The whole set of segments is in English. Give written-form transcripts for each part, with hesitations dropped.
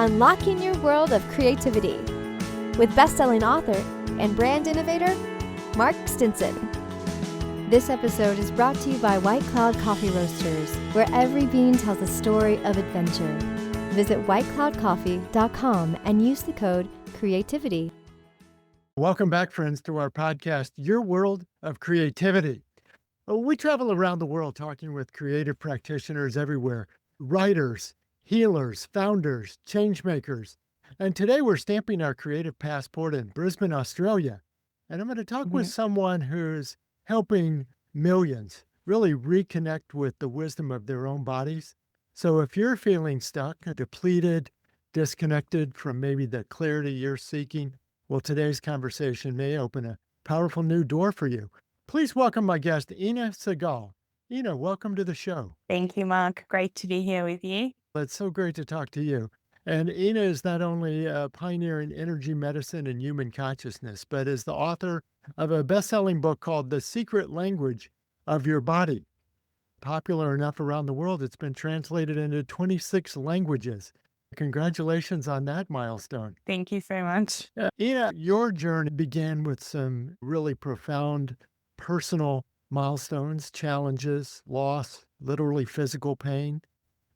unlocking your world of creativity with bestselling author and brand innovator, Mark Stinson. This episode is brought to you by White Cloud Coffee Roasters, where every bean tells a story of adventure. Visit whitecloudcoffee.com and use the code CREATIVITY. Welcome back, friends, to our podcast, Your World of Creativity. We travel around the world talking with creative practitioners everywhere, writers, healers, founders, changemakers. And today we're stamping our creative passport in Brisbane, Australia. And I'm going to talk with someone who's helping millions really reconnect with the wisdom of their own bodies. So if you're feeling stuck, depleted, disconnected from maybe the clarity you're seeking, well, today's conversation may open a powerful new door for you. Please welcome my guest, Inna Segal. Inna, welcome to the show. Thank you, Mark. Great to be here with you. It's so great to talk to you. And Inna is not only a pioneer in energy medicine and human consciousness, but is the author of a best-selling book called The Secret Language of Your Body. Popular enough around the world, it's been translated into 26 languages. Congratulations on that milestone. Thank you so much. Inna, your journey began with some really profound personal milestones, challenges, loss, literally physical pain.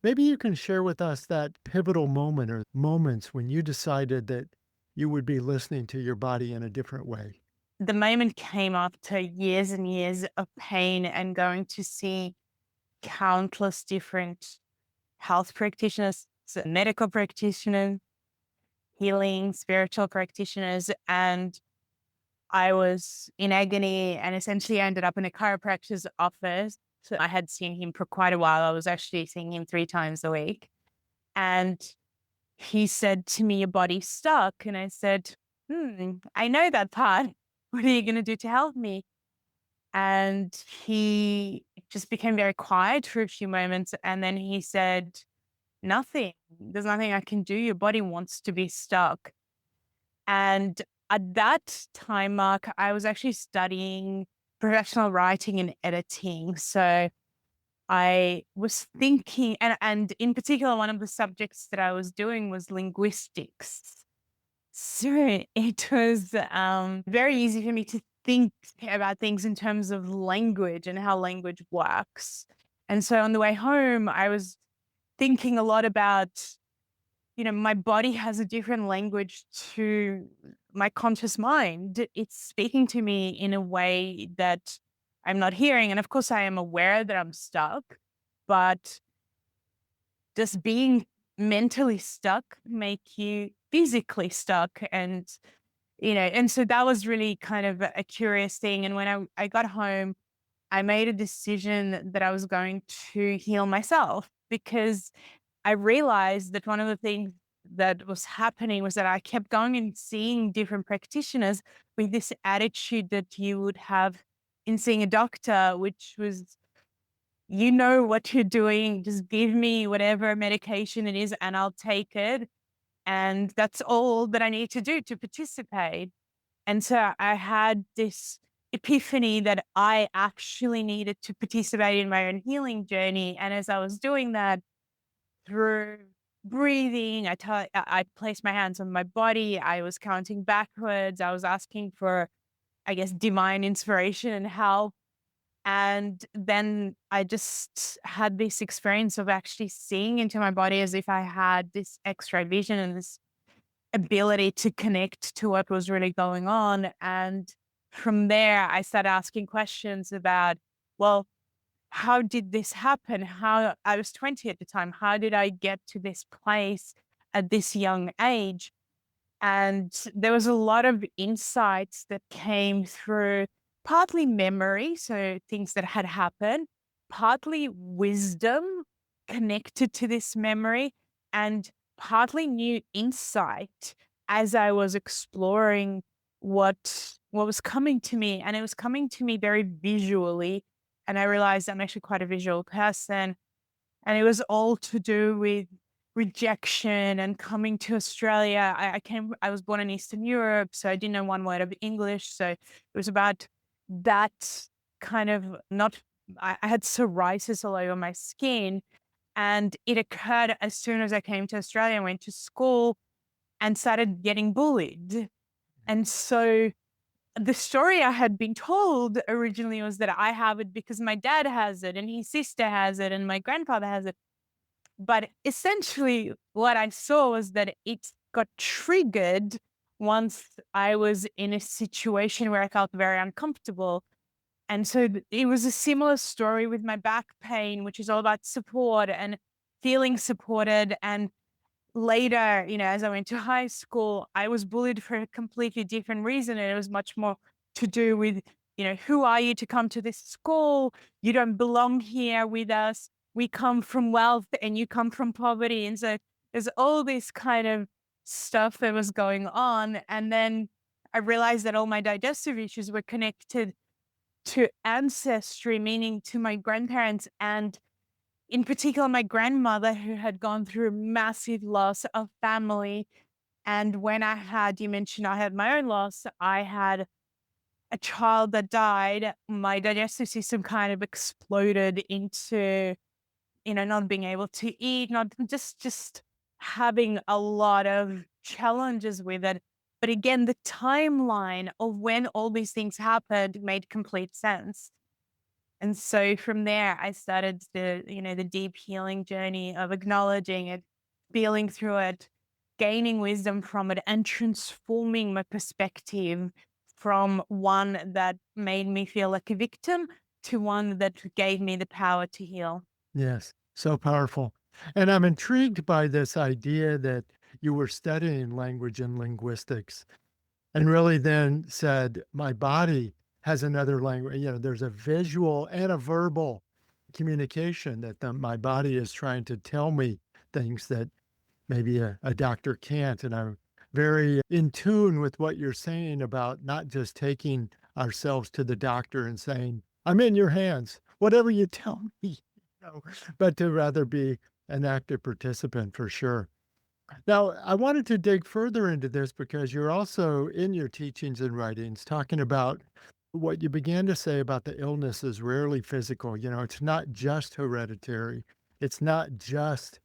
Maybe you can share with us that pivotal moment or moments when you decided that you would be listening to your body in a different way. The moment came after years and years of pain and going to see countless different health practitioners, medical practitioners, healing, spiritual practitioners. And I was in agony and essentially I ended up in a chiropractor's office. So I had seen him for quite a while. I was actually seeing him 3 times a week. And he said to me, "Your body's stuck." And I said, I know that part. What are you going to do to help me? And he just became very quiet for a few moments. And then he said, "Nothing. There's nothing I can do. Your body wants to be stuck." And at that time, Mark, I was actually studying professional writing and editing. So I was thinking, and in particular, one of the subjects that I was doing was linguistics. So it was very easy for me to think about things in terms of language and how language works. And so on the way home, I was thinking a lot about, my body has a different language to my conscious mind. It's speaking to me in a way that I'm not hearing. And of course, I am aware that I'm stuck, but does being mentally stuck make you physically stuck? And so that was really kind of a curious thing. And when I got home, I made a decision that I was going to heal myself, because I realized that one of the things that was happening was that I kept going and seeing different practitioners with this attitude that you would have in seeing a doctor, which was, you know what you're doing, just give me whatever medication it is and I'll take it. And that's all that I need to do to participate. And so I had this epiphany that I actually needed to participate in my own healing journey. And as I was doing that, through breathing, I placed my hands on my body. I was counting backwards. I was asking for, I guess, divine inspiration and help. And then I just had this experience of actually seeing into my body as if I had this X-ray vision and this ability to connect to what was really going on. And from there, I started asking questions about, well, how did this happen? I was 20 at the time. How did I get to this place at this young age? And there was a lot of insights that came through, partly memory, so things that had happened, partly wisdom connected to this memory, and partly new insight as I was exploring what was coming to me. And it was coming to me very visually. And I realized I'm actually quite a visual person. And it was all to do with rejection and coming to Australia. I was born in Eastern Europe, so I didn't know one word of English. So it was about that kind of I had psoriasis all over my skin. And it occurred as soon as I came to Australia and went to school and started getting bullied. And so the story I had been told originally was that I have it because my dad has it and his sister has it and my grandfather has it. But essentially, what I saw was that it got triggered once I was in a situation where I felt very uncomfortable. And so it was a similar story with my back pain, which is all about support and feeling supported. And later, as I went to high school, I was bullied for a completely different reason. And it was much more to do with, who are you to come to this school? You don't belong here with us. We come from wealth and you come from poverty. And so there's all this kind of stuff that was going on. And then I realized that all my digestive issues were connected to ancestry, meaning to my grandparents, and in particular, my grandmother, who had gone through massive loss of family. And when you mentioned I had my own loss, I had a child that died. My digestive system kind of exploded into, not being able to eat, not just having a lot of challenges with it. But again, the timeline of when all these things happened made complete sense. And so from there, I started the deep healing journey of acknowledging it, feeling through it, gaining wisdom from it, and transforming my perspective from one that made me feel like a victim to one that gave me the power to heal. Yes, so powerful. And I'm intrigued by this idea that you were studying language and linguistics and really then said, my body has another language. There's a visual and a verbal communication that my body is trying to tell me things that maybe a doctor can't. And I'm very in tune with what you're saying about not just taking ourselves to the doctor and saying, I'm in your hands, whatever you tell me, but to rather be an active participant for sure. Now, I wanted to dig further into this because you're also in your teachings and writings talking about what you began to say about the illness is rarely physical. It's not just hereditary. It's not just,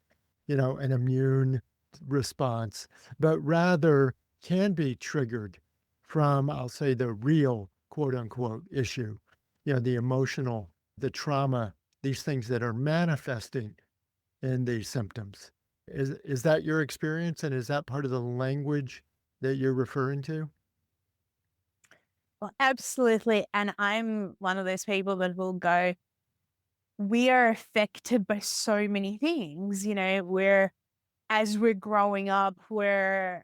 an immune response, but rather can be triggered from, I'll say, the real quote unquote issue, the emotional, the trauma, these things that are manifesting in these symptoms. Is that your experience, and is that part of the language that you're referring to? Well, absolutely. And I'm one of those people that will go, we are affected by so many things, as we're growing up, we're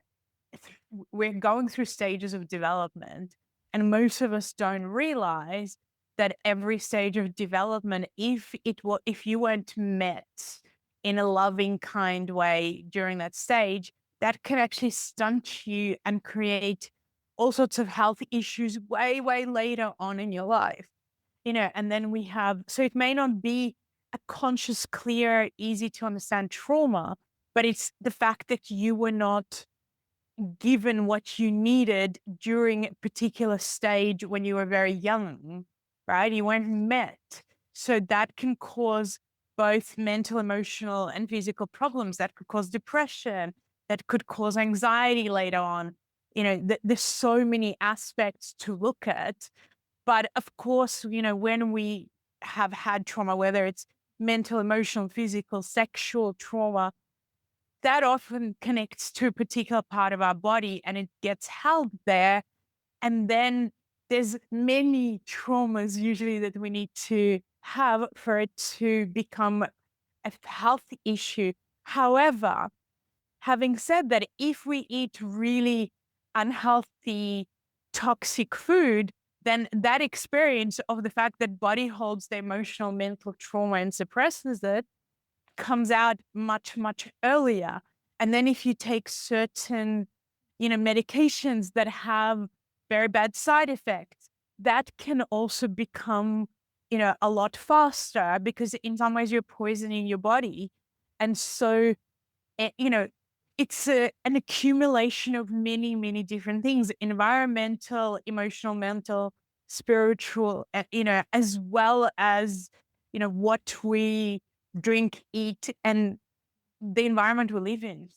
going through stages of development, and most of us don't realize that every stage of development, if you weren't met in a loving, kind way during that stage, that can actually stunt you and create all sorts of health issues way, way later on in your life. And then so it may not be a conscious, clear, easy to understand trauma, but it's the fact that you were not given what you needed during a particular stage when you were very young, right? You weren't met. So that can cause both mental, emotional, and physical problems. That could cause depression. That could cause anxiety later on. There's so many aspects to look at. But of course, when we have had trauma, whether it's mental, emotional, physical, sexual trauma, that often connects to a particular part of our body and it gets held there. And then there's many traumas usually that we need to have for it to become a health issue. However, having said that, if we eat really unhealthy, toxic food, then that experience of the fact that body holds the emotional, mental trauma and suppresses it comes out much, much earlier. And then if you take certain, medications that have very bad side effects, that can also become, a lot faster because in some ways you're poisoning your body. And so, eh, you know, it's an accumulation of many, many different things, environmental, emotional, mental, spiritual, as well as, what we drink, eat, and the environment we live in.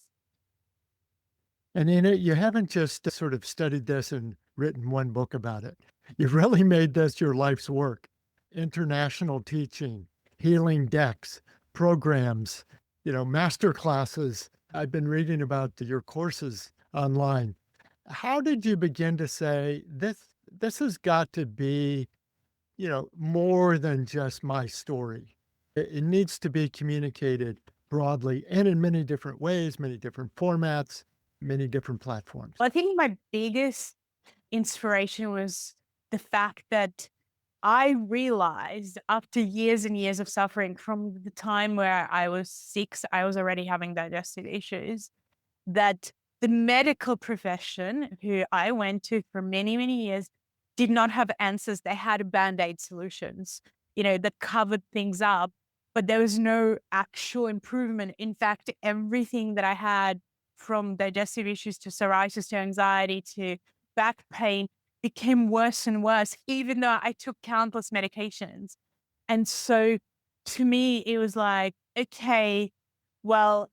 And in it, you haven't just sort of studied this and written one book about it. You've really made this your life's work. International teaching, healing decks, programs, master classes. I've been reading about your courses online. How did you begin to say this has got to be, more than just my story? It needs to be communicated broadly and in many different ways, many different formats, many different platforms. I think my biggest inspiration was the fact that I realized after years and years of suffering, from the time where I was 6, I was already having digestive issues, that the medical profession, who I went to for many, many years, did not have answers. They had Band-Aid solutions, that covered things up, but there was no actual improvement. In fact, everything that I had, from digestive issues to psoriasis to anxiety to back pain, became worse and worse, even though I took countless medications. And so to me, it was like, okay, well,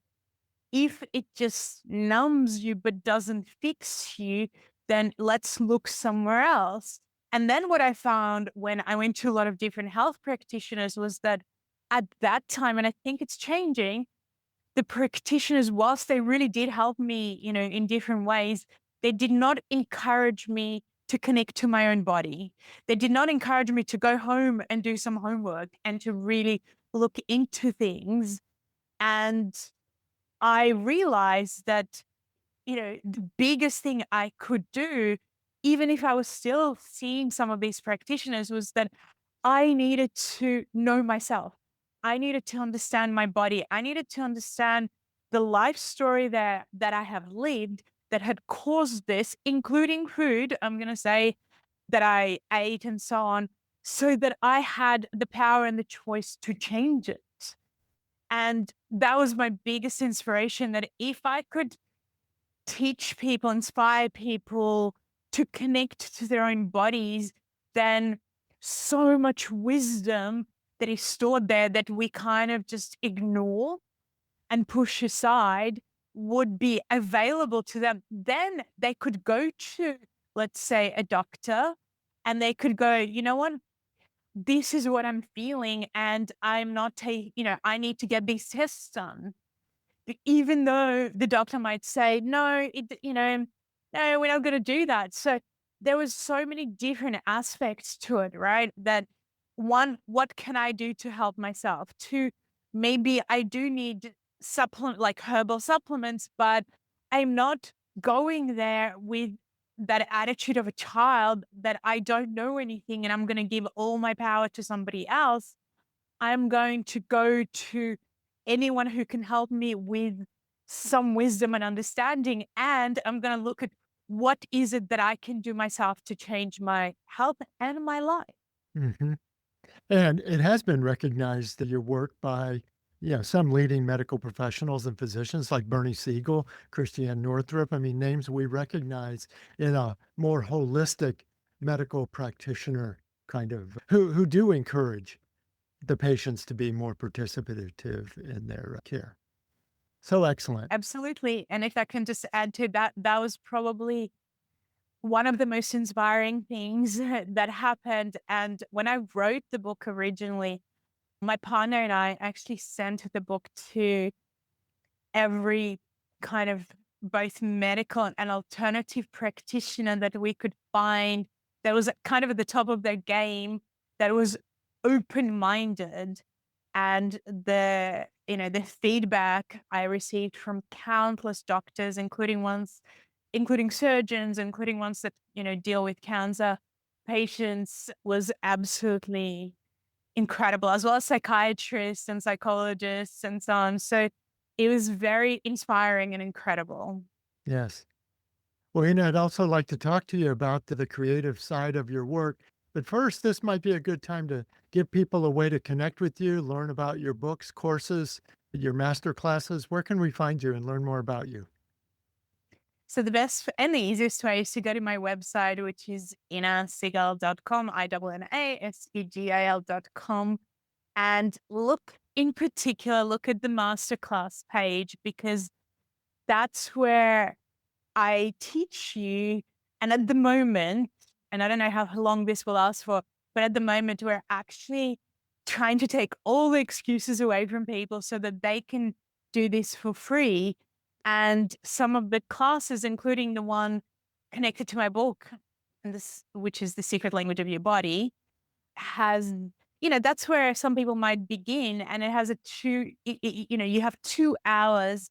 if it just numbs you but doesn't fix you, then let's look somewhere else. And then what I found when I went to a lot of different health practitioners was that at that time, and I think it's changing, the practitioners, whilst they really did help me, in different ways, they did not encourage me to connect to my own body. They did not encourage me to go home and do some homework and to really look into things. And I realized that, the biggest thing I could do, even if I was still seeing some of these practitioners, was that I needed to know myself. I needed to understand my body. I needed to understand the life story that I have lived that had caused this, including food, I'm going to say, that I ate and so on, so that I had the power and the choice to change it. And that was my biggest inspiration, that if I could teach people, inspire people to connect to their own bodies, then so much wisdom that is stored there that we kind of just ignore and push aside would be available to them. Then they could go to, let's say, a doctor, and they could go, you know what? This is what I'm feeling, and I'm not I need to get these tests done. Even though the doctor might say, no, no, we're not going to do that. So there was so many different aspects to it, right? That one, what can I do to help myself? Two, maybe I do need like herbal supplements, but I'm not going there with that attitude of a child that I don't know anything and I'm going to give all my power to somebody else. I'm going to go to anyone who can help me with some wisdom and understanding. And I'm going to look at what is it that I can do myself to change my health and my life. Hmm. And it has been recognized that your work by some leading medical professionals and physicians like Bernie Siegel, Christiane Northrup. I mean, names we recognize in a more holistic medical practitioner kind of who do encourage the patients to be more participative in their care. So excellent. Absolutely. And if I can just add to that, that was probably one of the most inspiring things that happened. And when I wrote the book originally, my partner and I actually sent the book to every kind of both medical and alternative practitioner that we could find that was kind of at the top of their game, that was open-minded. And the feedback I received from countless doctors, including surgeons, including ones that, deal with cancer patients, was absolutely incredible, as well as psychiatrists and psychologists and so on. So it was very inspiring and incredible. Yes. Well, I'd also like to talk to you about the creative side of your work. But first, this might be a good time to give people a way to connect with you, learn about your books, courses, your master classes. Where can we find you and learn more about you? So the best and the easiest way is to go to my website, which is innasegal.com, INNASEGAL.com. And in particular, look at the masterclass page, because that's where I teach you. And at the moment, and I don't know how long this will last for, but at the moment, we're actually trying to take all the excuses away from people so that they can do this for free. And some of the classes, including the one connected to my book, which is The Secret Language of Your Body, has, that's where some people might begin. And it has you have 2 hours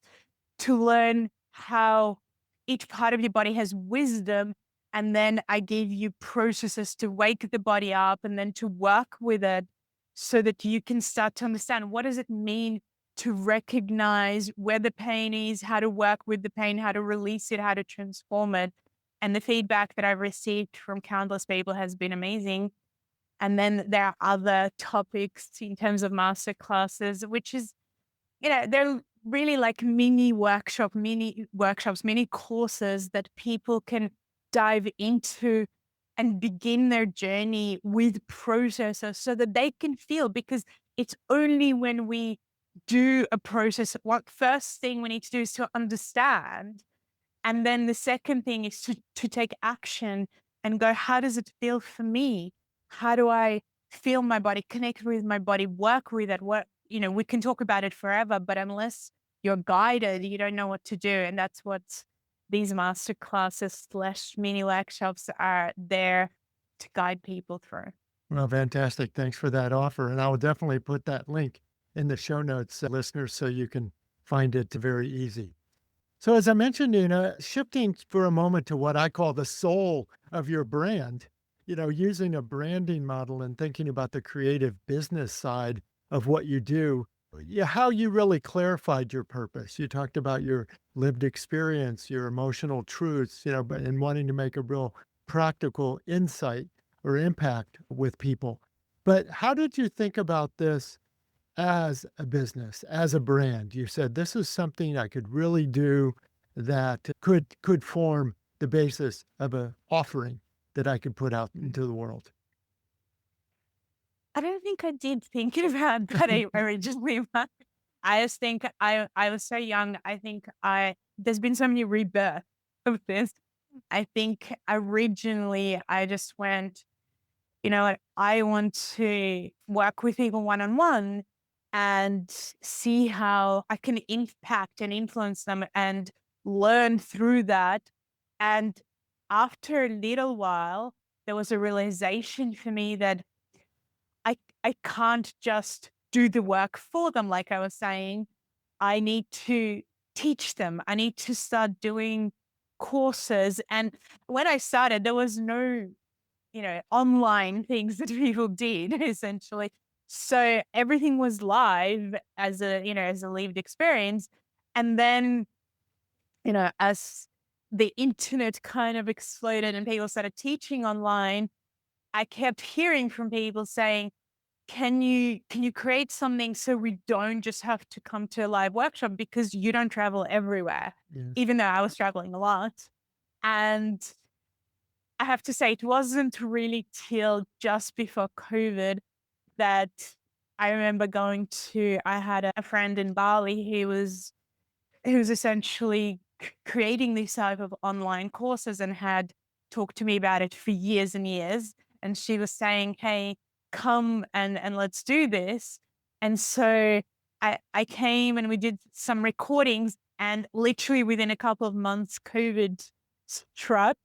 to learn how each part of your body has wisdom. And then I give you processes to wake the body up and then to work with it so that you can start to understand, what does it mean to recognize where the pain is, how to work with the pain, how to release it, how to transform it. And the feedback that I've received from countless people has been amazing. And then there are other topics in terms of master classes, which is, they're really like mini workshops, mini courses that people can dive into and begin their journey with processes so that they can feel, because it's only when we do a process, what first thing we need to do is to understand. And then the second thing is to take action and go, how does it feel for me? How do I feel my body, connect with my body, work with it? We can talk about it forever, but unless you're guided, you don't know what to do. And that's what these master classes / mini workshops are there to guide people through. Well, fantastic. Thanks for that offer. And I will definitely put that link in the show notes, listeners, so you can find it very easy. So as I mentioned, shifting for a moment to what I call the soul of your brand, using a branding model and thinking about the creative business side of what you do, how you really clarified your purpose. You talked about your lived experience, your emotional truths, and wanting to make a real practical insight or impact with people. But how did you think about this as a business, as a brand? You said, this is something I could really do that could form the basis of an offering that I could put out into the world. I don't think I did think about that originally. But I just think I was so young. I think there's been so many rebirths of this. I think originally I just went, what, I want to work with people one-on-one and see how I can impact and influence them and learn through that. And after a little while, there was a realization for me that I can't just do the work for them. Like I was saying, I need to teach them. I need to start doing courses. And when I started, there was no, online things that people did essentially. So everything was live as a lived experience. And then, as the internet kind of exploded and people started teaching online, I kept hearing from people saying, can you create something so we don't just have to come to a live workshop, because you don't travel everywhere, Yes. even though I was traveling a lot. And I have to say, it wasn't really till just before COVID that I remember I had a friend in Bali who was essentially creating these type of online courses and had talked to me about it for years and years. And she was saying, hey, come and let's do this. And so I came and we did some recordings, and literally within a couple of months, COVID struck.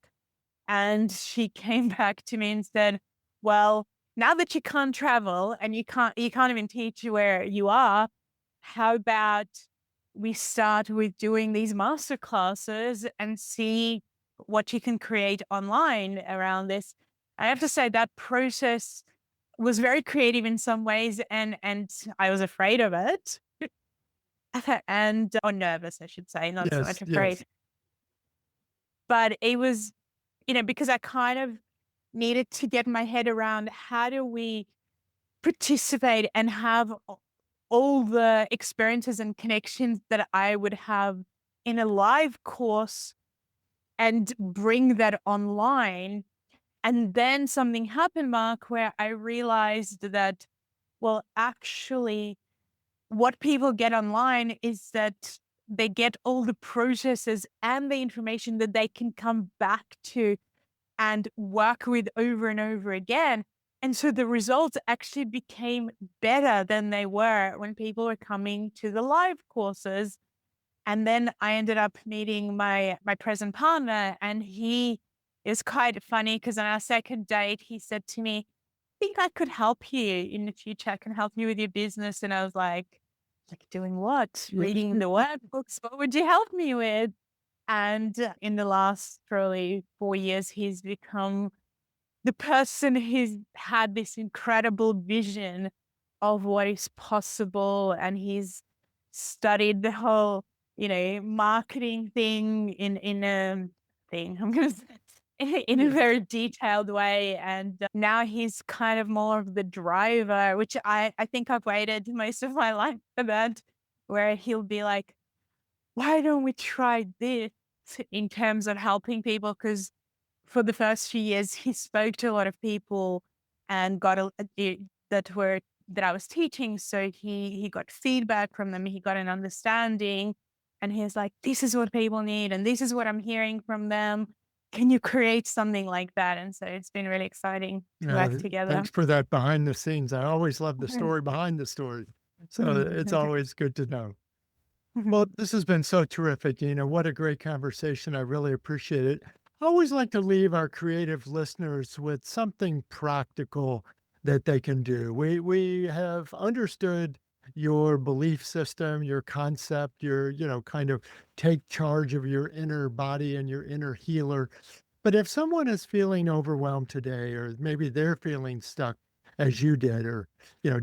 And she came back to me and said, well, now that you can't travel and you can't even teach where you are, how about we start with doing these master classes and see what you can create online around this. I have to say that process was very creative in some ways, and I was afraid of it. Or nervous, I should say, not so Yes, much afraid. yes. But it was, because I kind of needed to get my head around, how do we participate and have all the experiences and connections that I would have in a live course and bring that online. And then something happened, Mark, where I realized that Well, actually, what people get online is that they get all the processes and the information that they can come back to and work with over and over again. And so the results actually became better than they were when people were coming to the live courses. And then I ended up meeting my present partner, and he is quite funny because on our second date, he said to me, I think I could help you in the future. I can help you with your business. And I was like doing what? Reading the workbooks. What would you help me with? And in the last probably 4 years, he's become the person who's had this incredible vision of what is possible. And he's studied the whole, marketing thing in a thing, I'm going to say, in a Yeah. very detailed way. And now he's kind of more of the driver, which I think I've waited most of my life for that, where he'll be like, why don't we try this in terms of helping people? Because for the first few years, he spoke to a lot of people and got that I was teaching. So he got feedback from them. He got an understanding, and he's like, "This is what people need, and this is what I'm hearing from them. Can you create something like that?" And so it's been really exciting to work together. Thanks for that behind the scenes. I always love the Mhm. story behind the story. So it's Mhm. always good to know. Well, Mhm. this has been so terrific. What a great conversation. I really appreciate it. I always like to leave our creative listeners with something practical that they can do. We have understood your belief system, your concept, your, kind of take charge of your inner body and your inner healer. But if someone is feeling overwhelmed today, or maybe they're feeling stuck as you did, or,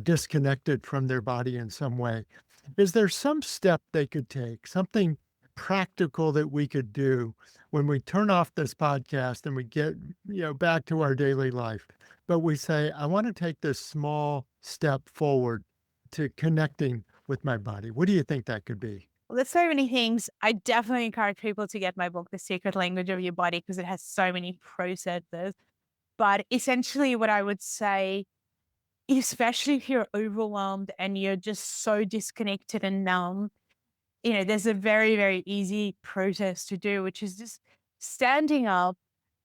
disconnected from their body in some way, is there some step they could take, something practical that we could do when we turn off this podcast and we get, back to our daily life? But we say, I want to take this small step forward to connecting with my body. What do you think that could be? Well, there's so many things. I definitely encourage people to get my book, The Secret Language of Your Body, because it has so many processes. But essentially, what I would say, especially if you're overwhelmed and you're just so disconnected and numb, there's a very, very easy process to do, which is just standing up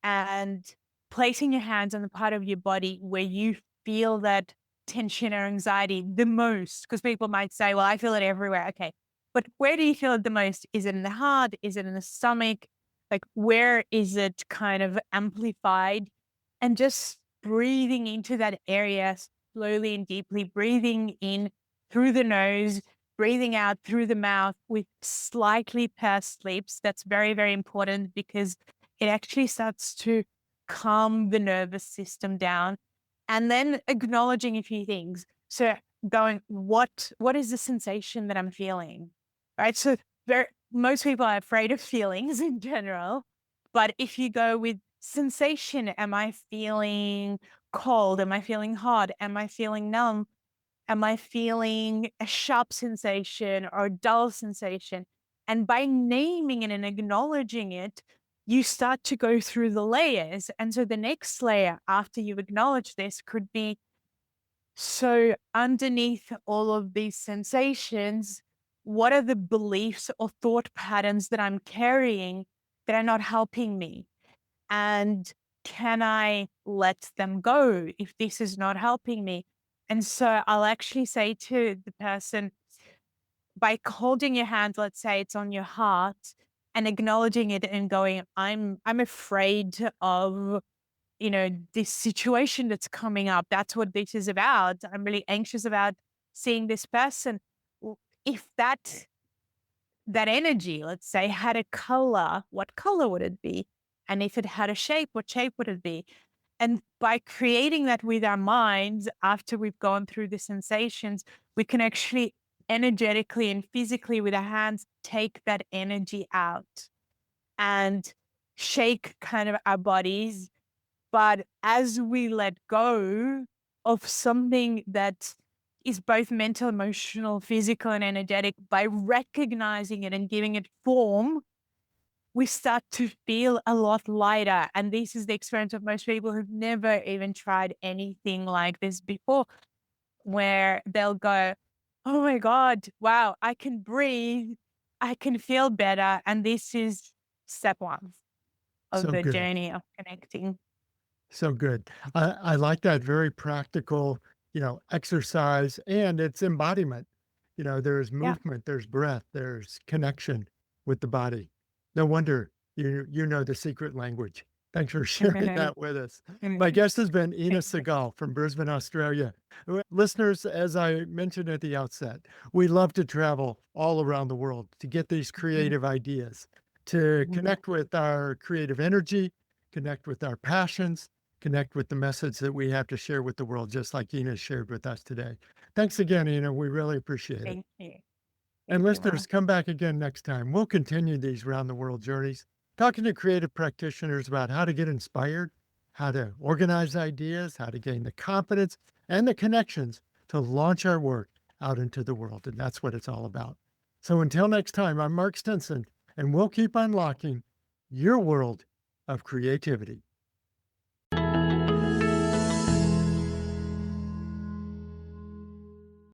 and placing your hands on the part of your body where you feel that tension or anxiety the most. Because people might say, well, I feel it everywhere. Okay. But where do you feel it the most? Is it in the heart? Is it in the stomach? Like, where is it kind of amplified? And just breathing into that area slowly and deeply, breathing in through the nose, breathing out through the mouth with slightly pursed lips. That's very, very important because it actually starts to calm the nervous system down. And then acknowledging a few things. So going, what is the sensation that I'm feeling? Right. So most people are afraid of feelings in general. But if you go with sensation, am I feeling cold? Am I feeling hot? Am I feeling numb? Am I feeling a sharp sensation or a dull sensation? And by naming it and acknowledging it, you start to go through the layers. And so the next layer after you acknowledge this could be, so underneath all of these sensations, what are the beliefs or thought patterns that I'm carrying that are not helping me? And can I let them go if this is not helping me? And so I'll actually say to the person, by holding your hand, let's say it's on your heart, and acknowledging it and going, I'm afraid of, this situation that's coming up. That's what this is about. I'm really anxious about seeing this person. If that energy, let's say, had a color, what color would it be? And if it had a shape, what shape would it be? And by creating that with our minds, after we've gone through the sensations, we can actually energetically and physically with our hands take that energy out and shake kind of our bodies. But as we let go of something that is both mental, emotional, physical, and energetic, by recognizing it and giving it form, we start to feel a lot lighter. And this is the experience of most people who've never even tried anything like this before. where they'll go, oh my God, wow, I can breathe, I can feel better. And this is step one of So the good. journey of connecting. So good. I like that very practical, exercise and its embodiment. There's Yeah. movement, there's breath, there's connection with the body. No wonder you know the secret language. Thanks for sharing that with us. My guest has been Inna Thank you. Segal from Brisbane, Australia. Listeners, as I mentioned at the outset, we love to travel all around the world to get these creative ideas, to connect with our creative energy, connect with our passions, connect with the message that we have to share with the world, just like Ina shared with us today. Thanks again, Ina. We really appreciate it. Thank you. And Thank you, listeners, Mark. come back again next time. We'll continue these round the world journeys, talking to creative practitioners about how to get inspired, how to organize ideas, how to gain the confidence and the connections to launch our work out into the world. And that's what it's all about. So until next time, I'm Mark Stinson, and we'll keep unlocking your world of creativity.